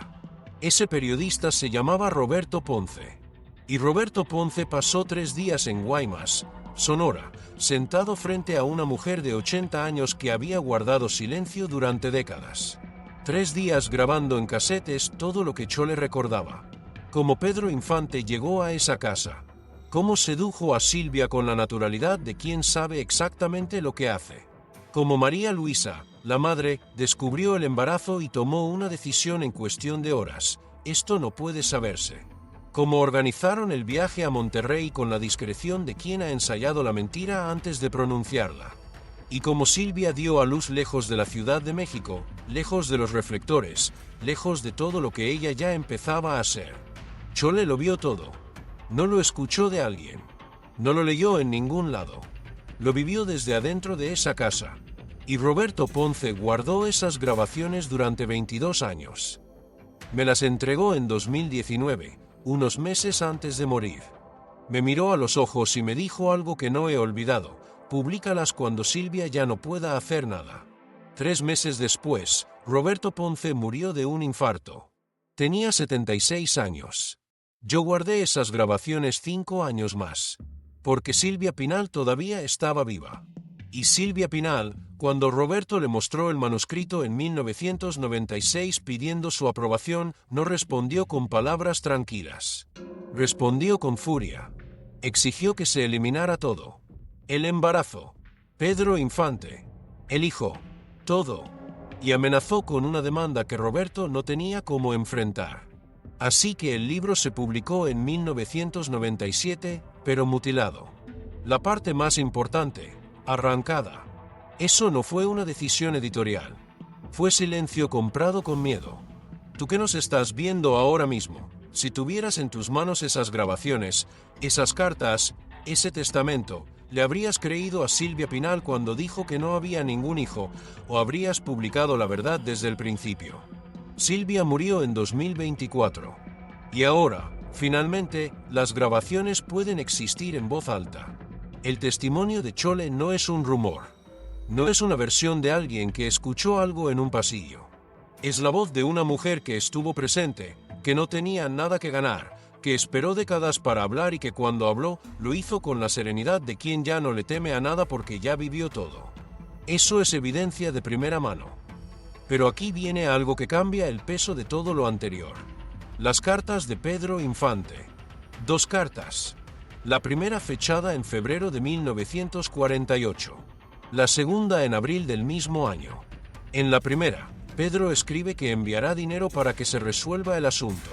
Ese periodista se llamaba Roberto Ponce. Y Roberto Ponce pasó 3 días en Guaymas, Sonora, sentado frente a una mujer de 80 años que había guardado silencio durante décadas. 3 días grabando en casetes todo lo que Chole recordaba. Cómo Pedro Infante llegó a esa casa. Cómo sedujo a Silvia con la naturalidad de quien sabe exactamente lo que hace. Cómo María Luisa, la madre, descubrió el embarazo y tomó una decisión en cuestión de horas. Esto no puede saberse. Cómo organizaron el viaje a Monterrey con la discreción de quien ha ensayado la mentira antes de pronunciarla. Y cómo Silvia dio a luz lejos de la Ciudad de México, lejos de los reflectores, lejos de todo lo que ella ya empezaba a ser. Chole lo vio todo. No lo escuchó de alguien. No lo leyó en ningún lado. Lo vivió desde adentro de esa casa. Y Roberto Ponce guardó esas grabaciones durante 22 años. Me las entregó en 2019. Unos meses antes de morir. Me miró a los ojos y me dijo algo que no he olvidado: públicalas cuando Silvia ya no pueda hacer nada. 3 meses después, Roberto Ponce murió de un infarto. Tenía 76 años. Yo guardé esas grabaciones 5 años más. Porque Silvia Pinal todavía estaba viva. Y Silvia Pinal, cuando Roberto le mostró el manuscrito en 1996 pidiendo su aprobación, no respondió con palabras tranquilas. Respondió con furia. Exigió que se eliminara todo. El embarazo. Pedro Infante. El hijo. Todo. Y amenazó con una demanda que Roberto no tenía cómo enfrentar. Así que el libro se publicó en 1997, pero mutilado. La parte más importante. Arrancada. Eso no fue una decisión editorial. Fue silencio comprado con miedo. Tú que nos estás viendo ahora mismo, si tuvieras en tus manos esas grabaciones, esas cartas, ese testamento, ¿le habrías creído a Silvia Pinal cuando dijo que no había ningún hijo, o habrías publicado la verdad desde el principio? Silvia murió en 2024. Y ahora, finalmente, las grabaciones pueden existir en voz alta. El testimonio de Chole no es un rumor. No es una versión de alguien que escuchó algo en un pasillo. Es la voz de una mujer que estuvo presente, que no tenía nada que ganar, que esperó décadas para hablar y que cuando habló, lo hizo con la serenidad de quien ya no le teme a nada porque ya vivió todo. Eso es evidencia de primera mano. Pero aquí viene algo que cambia el peso de todo lo anterior. Las cartas de Pedro Infante. 2 cartas. La primera fechada en febrero de 1948. La segunda en abril del mismo año. En la primera, Pedro escribe que enviará dinero para que se resuelva el asunto.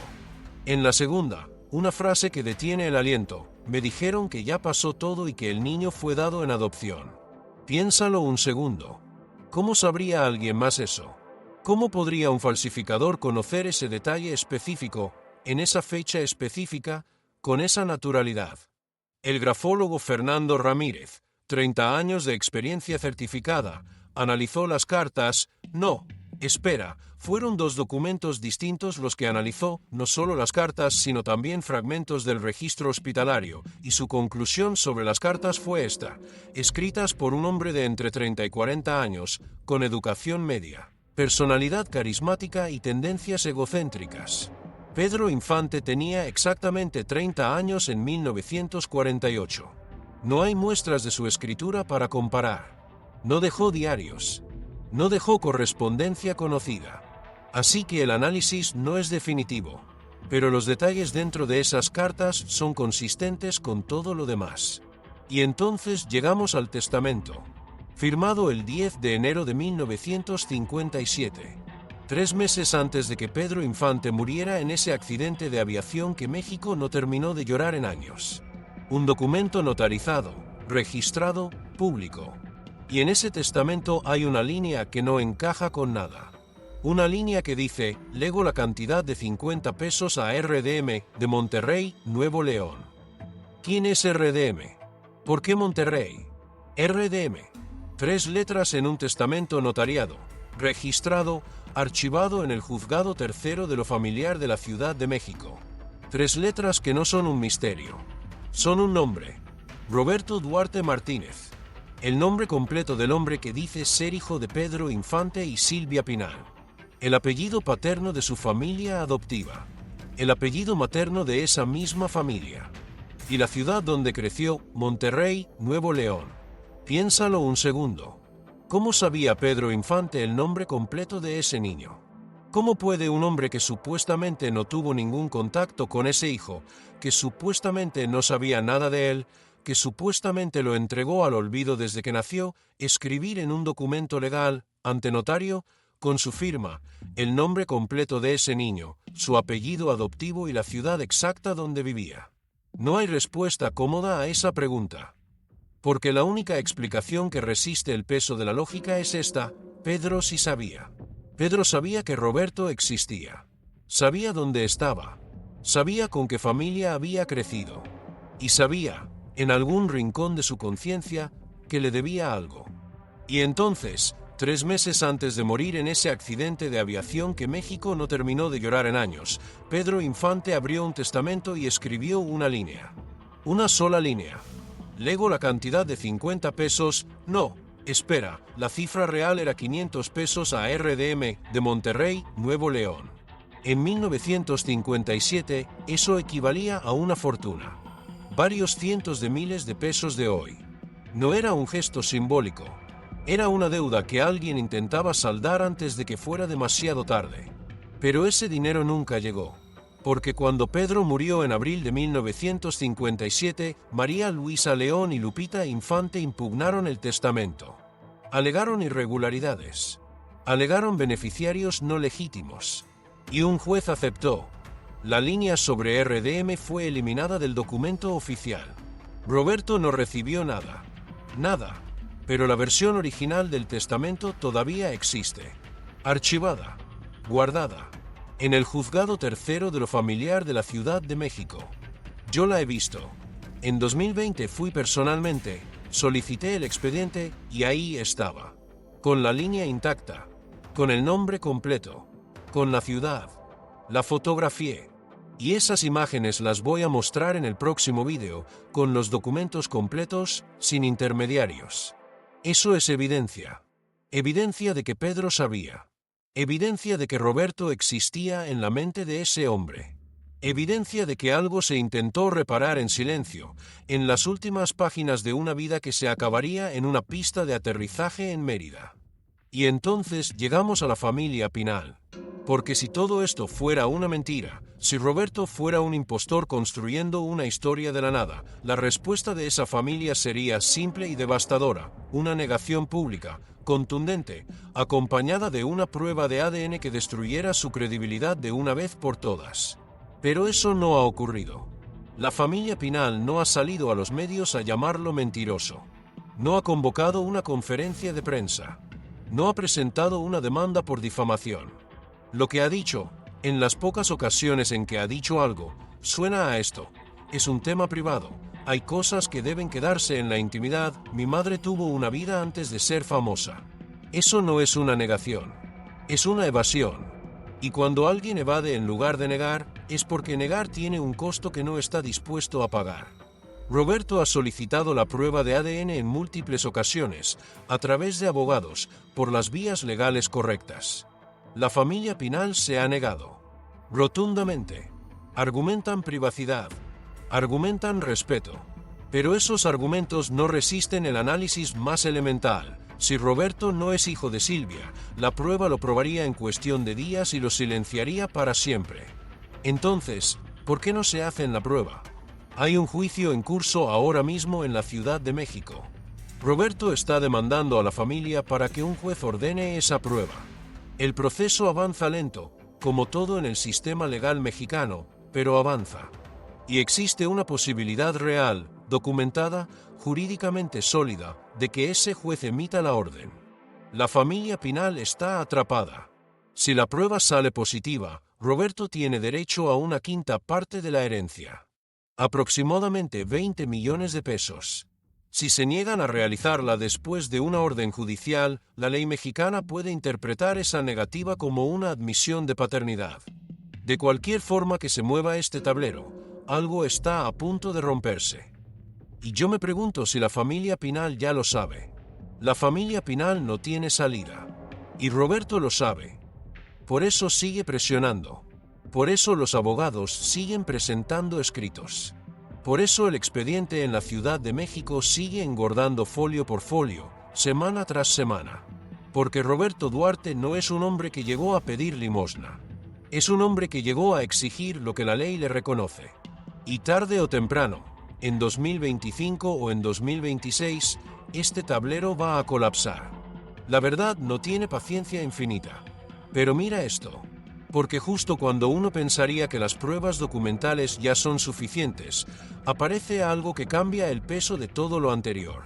En la segunda, una frase que detiene el aliento: me dijeron que ya pasó todo y que el niño fue dado en adopción. Piénsalo un segundo. ¿Cómo sabría alguien más eso? ¿Cómo podría un falsificador conocer ese detalle específico, en esa fecha específica, con esa naturalidad? El grafólogo Fernando Ramírez, 30 años de experiencia certificada, analizó las cartas. No, espera, fueron 2 documentos distintos los que analizó, no solo las cartas sino también fragmentos del registro hospitalario, y su conclusión sobre las cartas fue esta: escritas por un hombre de entre 30 y 40 años, con educación media, personalidad carismática y tendencias egocéntricas. Pedro Infante tenía exactamente 30 años en 1948. No hay muestras de su escritura para comparar. No dejó diarios. No dejó correspondencia conocida. Así que el análisis no es definitivo. Pero los detalles dentro de esas cartas son consistentes con todo lo demás. Y entonces llegamos al testamento. Firmado el 10 de enero de 1957. 3 meses antes de que Pedro Infante muriera en ese accidente de aviación que México no terminó de llorar en años. Un documento notarizado, registrado, público. Y en ese testamento hay una línea que no encaja con nada. Una línea que dice: lego la cantidad de 50 pesos a RDM de Monterrey, Nuevo León. ¿Quién es RDM? ¿Por qué Monterrey? RDM. 3 letras en un testamento notariado, registrado, archivado en el Juzgado Tercero de lo Familiar de la Ciudad de México. 3 letras que no son un misterio. Son un nombre: Roberto Duarte Martínez. El nombre completo del hombre que dice ser hijo de Pedro Infante y Silvia Pinal. El apellido paterno de su familia adoptiva. El apellido materno de esa misma familia. Y la ciudad donde creció: Monterrey, Nuevo León. Piénsalo un segundo. ¿Cómo sabía Pedro Infante el nombre completo de ese niño? ¿Cómo puede un hombre que supuestamente no tuvo ningún contacto con ese hijo, que supuestamente no sabía nada de él, que supuestamente lo entregó al olvido desde que nació, escribir en un documento legal, ante notario, con su firma, el nombre completo de ese niño, su apellido adoptivo y la ciudad exacta donde vivía? No hay respuesta cómoda a esa pregunta. Porque la única explicación que resiste el peso de la lógica es esta: Pedro sí sabía. Pedro sabía que Roberto existía. Sabía dónde estaba. Sabía con qué familia había crecido. Y sabía, en algún rincón de su conciencia, que le debía algo. Y entonces, 3 meses antes de morir en ese accidente de aviación que México no terminó de llorar en años, Pedro Infante abrió un testamento y escribió una línea. Una sola línea. Lego la cantidad de 50 pesos, no, espera, la cifra real era 500 pesos a RDM de Monterrey, Nuevo León. En 1957, eso equivalía a una fortuna. Varios cientos de miles de pesos de hoy. No era un gesto simbólico. Era una deuda que alguien intentaba saldar antes de que fuera demasiado tarde. Pero ese dinero nunca llegó. Porque cuando Pedro murió en abril de 1957, María Luisa León y Lupita Infante impugnaron el testamento. Alegaron irregularidades. Alegaron beneficiarios no legítimos. Y un juez aceptó. La línea sobre RDM fue eliminada del documento oficial. Roberto no recibió nada. Nada. Pero la versión original del testamento todavía existe. Archivada. Guardada. En el Juzgado Tercero de lo Familiar de la Ciudad de México. Yo la he visto. En 2020 fui personalmente, solicité el expediente y ahí estaba. Con la línea intacta. Con el nombre completo. Con la ciudad. La fotografié. Y esas imágenes las voy a mostrar en el próximo vídeo, con los documentos completos, sin intermediarios. Eso es evidencia. Evidencia de que Pedro sabía. Evidencia de que Roberto existía en la mente de ese hombre. Evidencia de que algo se intentó reparar en silencio, en las últimas páginas de una vida que se acabaría en una pista de aterrizaje en Mérida. Y entonces llegamos a la familia Pinal. Porque si todo esto fuera una mentira, si Roberto fuera un impostor construyendo una historia de la nada, la respuesta de esa familia sería simple y devastadora, una negación pública, contundente, acompañada de una prueba de ADN que destruyera su credibilidad de una vez por todas. Pero eso no ha ocurrido. La familia Pinal no ha salido a los medios a llamarlo mentiroso. No ha convocado una conferencia de prensa. No ha presentado una demanda por difamación. Lo que ha dicho, en las pocas ocasiones en que ha dicho algo, suena a esto. Es un tema privado. Hay cosas que deben quedarse en la intimidad. Mi madre tuvo una vida antes de ser famosa. Eso no es una negación. Es una evasión. Y cuando alguien evade en lugar de negar, es porque negar tiene un costo que no está dispuesto a pagar. Roberto ha solicitado la prueba de ADN en múltiples ocasiones, a través de abogados, por las vías legales correctas. La familia Pinal se ha negado. Rotundamente. Argumentan privacidad. Argumentan respeto. Pero esos argumentos no resisten el análisis más elemental. Si Roberto no es hijo de Silvia, la prueba lo probaría en cuestión de días y lo silenciaría para siempre. Entonces, ¿por qué no se hace la prueba? Hay un juicio en curso ahora mismo en la Ciudad de México. Roberto está demandando a la familia para que un juez ordene esa prueba. El proceso avanza lento, como todo en el sistema legal mexicano, pero avanza. Y existe una posibilidad real, documentada, jurídicamente sólida, de que ese juez emita la orden. La familia Pinal está atrapada. Si la prueba sale positiva, Roberto tiene derecho a una quinta parte de la herencia. Aproximadamente 20 millones de pesos. Si se niegan a realizarla después de una orden judicial, la ley mexicana puede interpretar esa negativa como una admisión de paternidad. De cualquier forma que se mueva este tablero, algo está a punto de romperse. Y yo me pregunto si la familia Pinal ya lo sabe. La familia Pinal no tiene salida. Y Roberto lo sabe. Por eso sigue presionando. Por eso los abogados siguen presentando escritos. Por eso el expediente en la Ciudad de México sigue engordando folio por folio, semana tras semana. Porque Roberto Duarte no es un hombre que llegó a pedir limosna. Es un hombre que llegó a exigir lo que la ley le reconoce. Y tarde o temprano, en 2025 o en 2026, este tablero va a colapsar. La verdad no tiene paciencia infinita. Pero mira esto. Porque justo cuando uno pensaría que las pruebas documentales ya son suficientes, aparece algo que cambia el peso de todo lo anterior.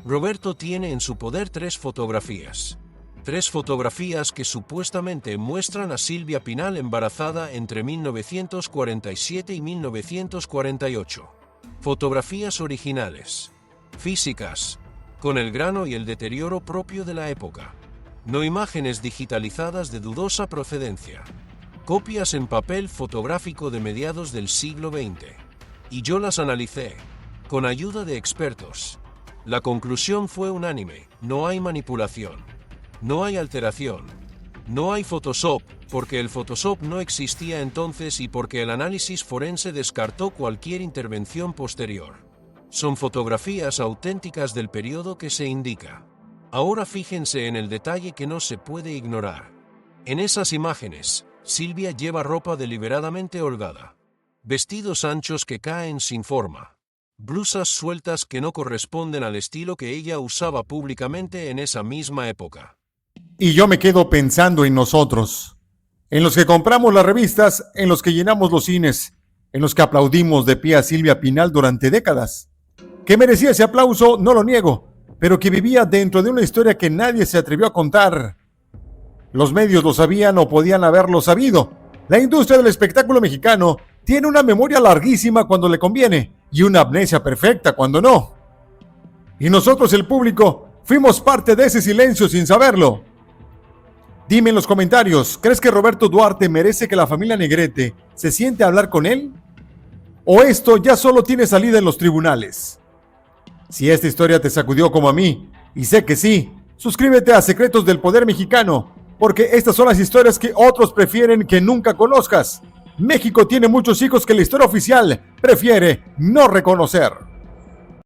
Roberto tiene en su poder 3 fotografías. 3 fotografías que supuestamente muestran a Silvia Pinal embarazada entre 1947 y 1948. Fotografías originales, físicas, con el grano y el deterioro propio de la época. No imágenes digitalizadas de dudosa procedencia. Copias en papel fotográfico de mediados del siglo XX. Y yo las analicé, con ayuda de expertos. La conclusión fue unánime: no hay manipulación. No hay alteración. No hay Photoshop, porque el Photoshop no existía entonces y porque el análisis forense descartó cualquier intervención posterior. Son fotografías auténticas del periodo que se indica. Ahora fíjense en el detalle que no se puede ignorar. En esas imágenes, Silvia lleva ropa deliberadamente holgada. Vestidos anchos que caen sin forma. Blusas sueltas que no corresponden al estilo que ella usaba públicamente en esa misma época. Y yo me quedo pensando en nosotros, en los que compramos las revistas, en los que llenamos los cines, en los que aplaudimos de pie a Silvia Pinal durante décadas. Que merecía ese aplauso, no lo niego, pero que vivía dentro de una historia que nadie se atrevió a contar. Los medios lo sabían o podían haberlo sabido. La industria del espectáculo mexicano tiene una memoria larguísima cuando le conviene y una amnesia perfecta cuando no. Y nosotros, el público, fuimos parte de ese silencio sin saberlo. Dime en los comentarios, ¿crees que Roberto Duarte merece que la familia Negrete se siente a hablar con él? ¿O esto ya solo tiene salida en los tribunales? Si esta historia te sacudió como a mí, y sé que sí, suscríbete a Secretos del Poder Mexicano, porque estas son las historias que otros prefieren que nunca conozcas. México tiene muchos hijos que la historia oficial prefiere no reconocer.